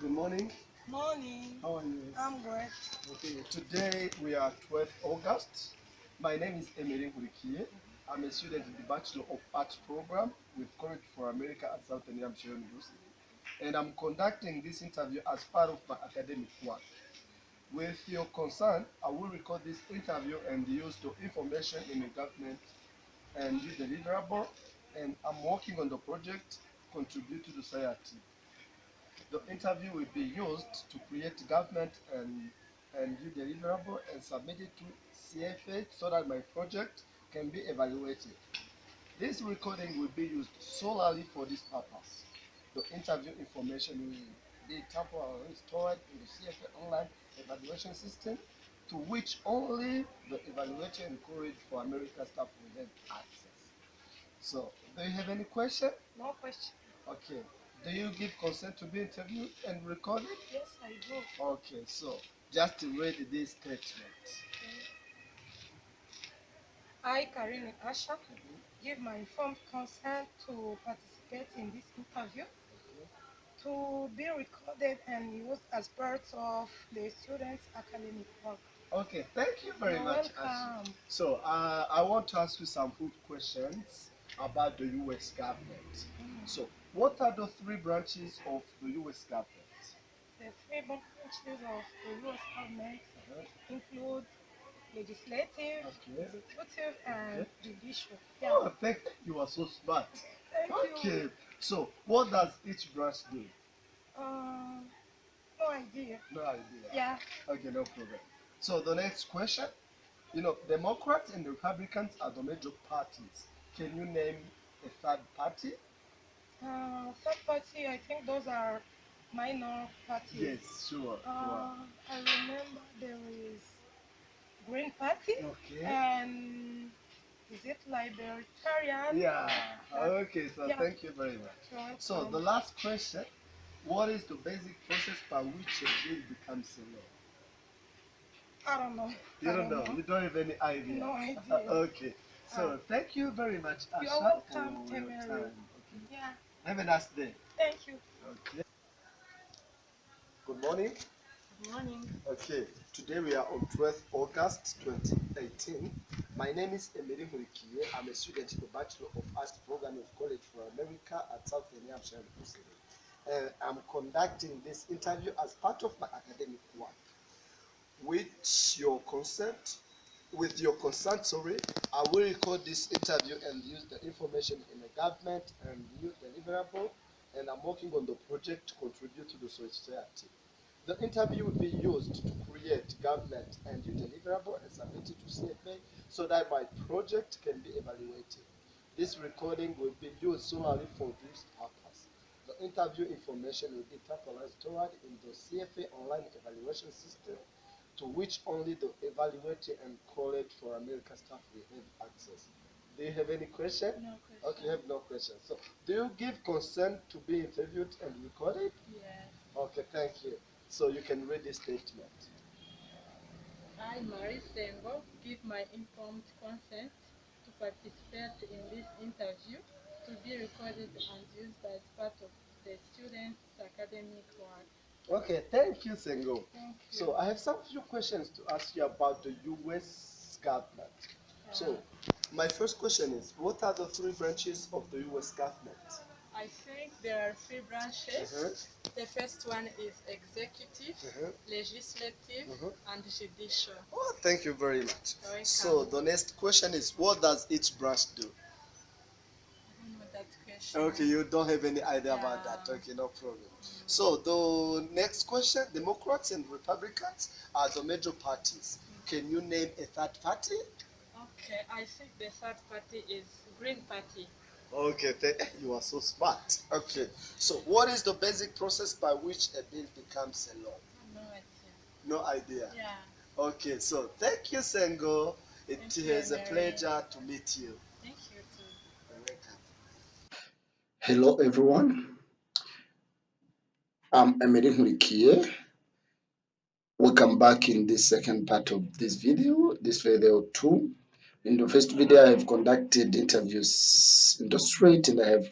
Good morning. Morning. How are you? I'm great. Okay, today we are 12th August. My name is Emery Hurikie. I'm a student in the Bachelor of Arts program with College for America at Southern New Hampshire University. And I'm conducting this interview as part of my academic work. With your consent, I will record this interview and use the information in the government and the deliverable. And I'm working on the project Contribute to the Society. The interview will be used to create government and do deliverable and submit it to CFA so that my project can be evaluated. This recording will be used solely for this purpose. The interview information will be temporarily stored in the CFA online evaluation system to which only the evaluator and Courage for America staff will have access. So, do you have any question? No question. Okay. Do you give consent to be interviewed and recorded? Yes, I do. Okay, so just to read this statement. I, Karine Asha, give my informed consent to participate in this interview to be recorded and used as part of the students' academic work. Okay, thank you very You're much, Ashley. welcome. So, I want to ask you some food questions about the U.S. government. So, what are the three branches of the U.S. government? The three branches of the U.S. government Uh-huh. include legislative, Okay. executive, and Okay. judicial. Oh, thank you. You are so smart. Thank you. Okay. So, what does each branch do? No idea. No idea. Yeah. Okay, no problem. So the next question, Democrats and Republicans are the major parties. Can you name a third party? Third party, I think those are minor parties. Yes, sure. I remember there is Green Party Okay. and is it Libertarian? Yeah. Okay, so Yeah. thank you very much. You're welcome. So the last question, what is the basic process by which a bill becomes a law? I don't know. You don't know. You don't have any idea. No idea. Okay. So thank you very much, Asha, You're welcome, for your Temery. time. Okay. Yeah. Have a nice day. Thank you. Okay. Good morning. Good morning. Okay, today we are on 12th August 2018. My name is Emery Hurikie. I'm a student in the Bachelor of Arts program of College for America at Southern New Hampshire University. I'm conducting this interview as part of my academic work. With your consent, I will record this interview and use the information in the government and use deliverable, and I'm working on the project to contribute to the society. The interview will be used to create government and do deliverable and submit it to CFA so that my project can be evaluated. This recording will be used solely for this purpose. The interview information will be temporarily stored in the CFA online evaluation system to which only the evaluator and College for America staff will have access. Do you have any question? No question. Okay, you have no question. So, do you give consent to be interviewed and recorded? Yes. Okay, thank you. So you can read this statement. I, Marie Sengo, give my informed consent to participate in this interview to be recorded and used as part of the students' academic work. Okay, thank you, Sengo. Thank you. So I have some few questions to ask you about the U.S. government. So my first question is, what are the three branches of the U.S. government? I think there are three branches. The first one is executive, legislative, and judicial. Oh, thank you very much. Welcome. So the next question is, what does each branch do? I don't know that question. Okay, you don't have any idea about that. Okay, no problem. So the next question, Democrats and Republicans are the major parties. Can you name a third party? Okay, I think the third party is Green Party. Okay, you are so smart. Okay, so what is the basic process by which a bill becomes a law? No idea. No idea? Yeah. Okay, so thank you, Sengo. It is a pleasure to meet you. Thank you too. You're welcome. Hello, everyone. I'm Emery Hurikie. Welcome back in this second part of this video 2. In the first video, I have conducted interviews in the street and I have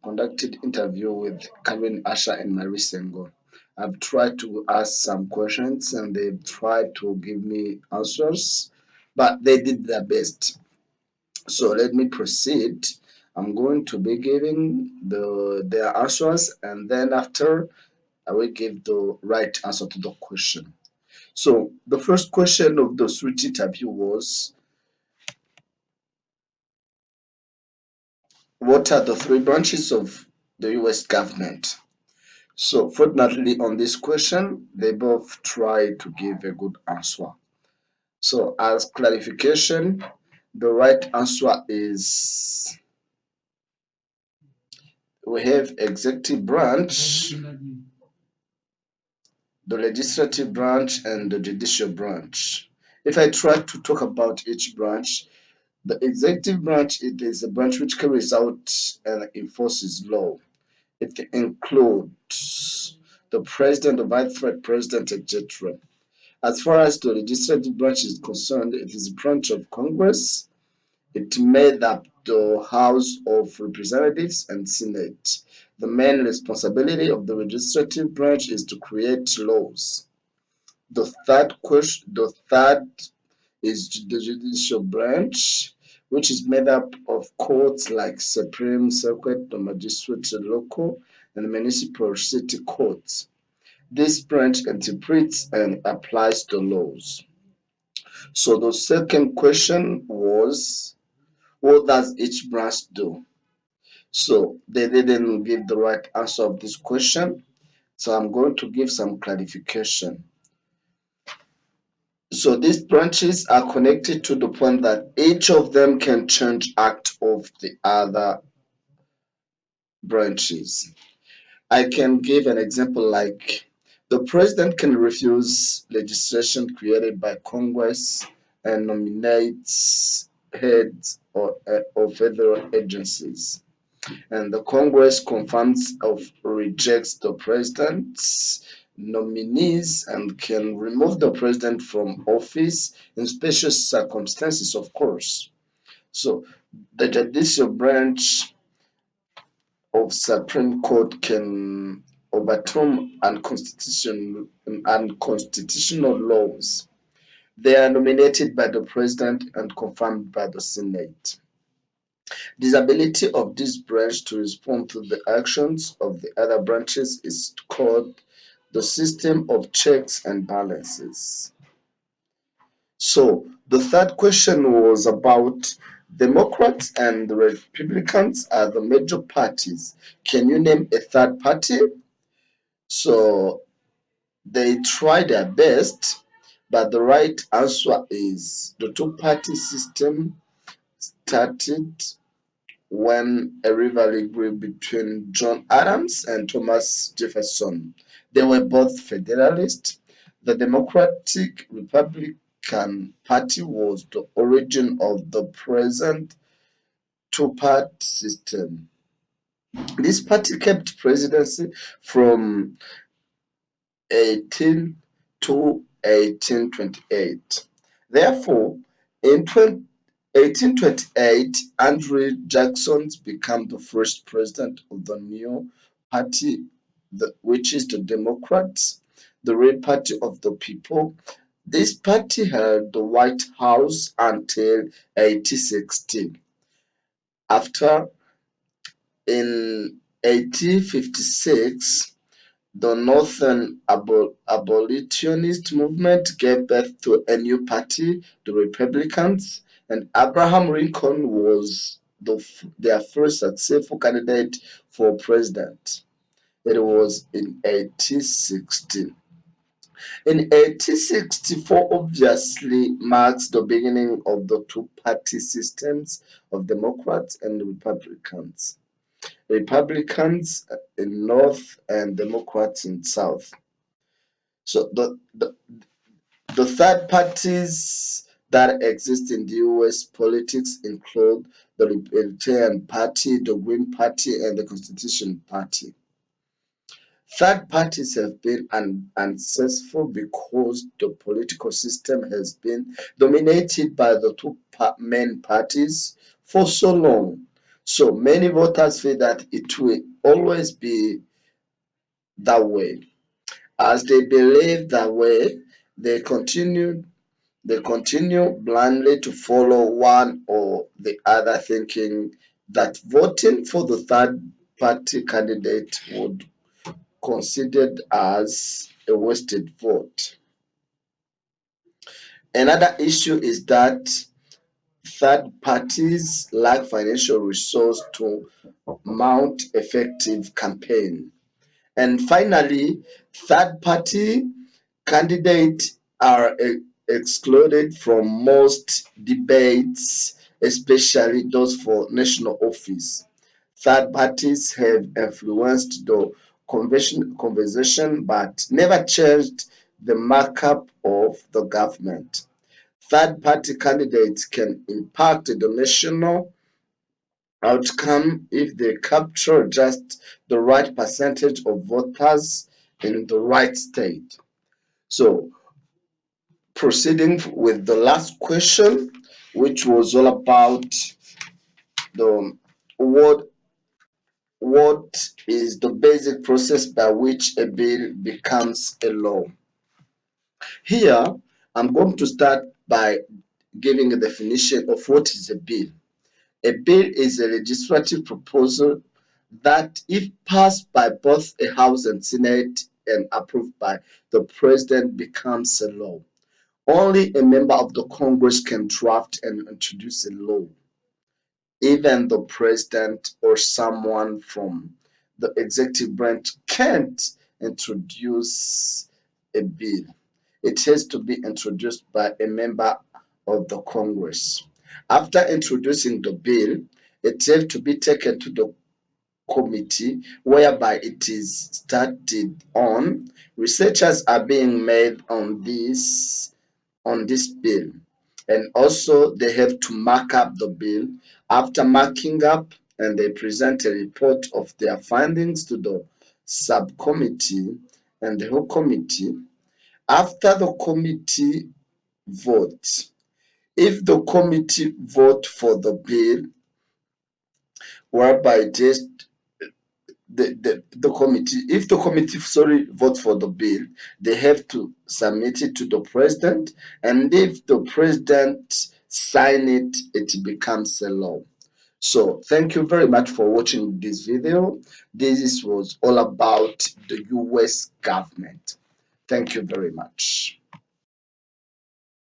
conducted interview with Karen Asha and Mary Sengo. I've tried to ask some questions and they've tried to give me answers, but they did their best. So let me proceed. I'm going to be giving their answers, and then after I will give the right answer to the question. So the first question of the switch interview was, what are the three branches of the US government? So fortunately on this question, they both try to give a good answer. So as clarification, the right answer is we have executive branch, the legislative branch, and the judicial branch. If I try to talk about each branch, the executive branch, it is a branch which carries out and enforces law. It includes the president, the vice president, etc. As far as the legislative branch is concerned, it is a branch of Congress. It made up the House of Representatives and Senate. The main responsibility of the legislative branch is to create laws. The third is the judicial branch, which is made up of courts like Supreme Circuit, the Magistrate Local, and Municipal City Courts. This branch interprets and applies the laws. So the second question was, what does each branch do? So they didn't give the right answer of this question. So I'm going to give some clarification. So these branches are connected to the point that each of them can change act of the other branches. I can give an example like the president can refuse legislation created by Congress and nominates heads of federal agencies. And the Congress confirms or rejects the president's nominees and can remove the president from office in special circumstances, of course. So the judicial branch of Supreme Court can overturn unconstitutional laws. They are nominated by the president and confirmed by the Senate. The ability of this branch to respond to the actions of the other branches is called the system of checks and balances. So the third question was about Democrats and the Republicans are the major parties. Can you name a third party? So they try their best, but the right answer is the two-party system started when a rivalry grew between John Adams and Thomas Jefferson. They were both Federalists. The Democratic Republican Party was the origin of the present two-party system. This party kept presidency from 18 to 1828. Therefore, in 1828, Andrew Jackson became the first president of the new party, which is the Democrats, the Red Party of the People. This party held the White House until 1860. After, in 1856, the Northern abolitionist movement gave birth to a new party, the Republicans, and Abraham Lincoln was their first successful candidate for president. It was in 1860. In 1864 obviously marks the beginning of the two-party systems of Democrats and Republicans. Republicans in North and Democrats in South. So the third parties that exist in the US politics include the Libertarian Party, the Green Party, and the Constitution Party. Third parties have been unsuccessful because the political system has been dominated by the two main parties for so long. So many voters feel that it will always be that way. As they believe that way, they continue they continue blindly to follow one or the other, thinking that voting for the third party candidate would considered as a wasted vote. Another issue is that third parties lack financial resources to mount effective campaign. And finally, third party candidates are excluded from most debates, especially those for national office. Third parties have influenced the conversation but never changed the markup of the government. Third party candidates can impact the national outcome if they capture just the right percentage of voters in the right state. So, proceeding with the last question, which was all about the what what is the basic process by which a bill becomes a law. Here, I'm going to start by giving a definition of what is a bill. A bill is a legislative proposal that, if passed by both a House and Senate and approved by the President, becomes a law. Only a member of the Congress can draft and introduce a law. Even the President or someone from the executive branch can't introduce a bill. It has to be introduced by a member of the Congress. After introducing the bill, it has to be taken to the committee whereby it is studied on. Researchers are being made on this bill, and also they have to mark up the bill. After marking up, and they present a report of their findings to the subcommittee and the whole committee. After the committee votes, if the committee vote for the bill, whereby just the committee, if the committee vote for the bill, they have to submit it to the president, and if the president sign it, it becomes a law. So thank you very much for watching this video. This was all about the US government. Thank you very much.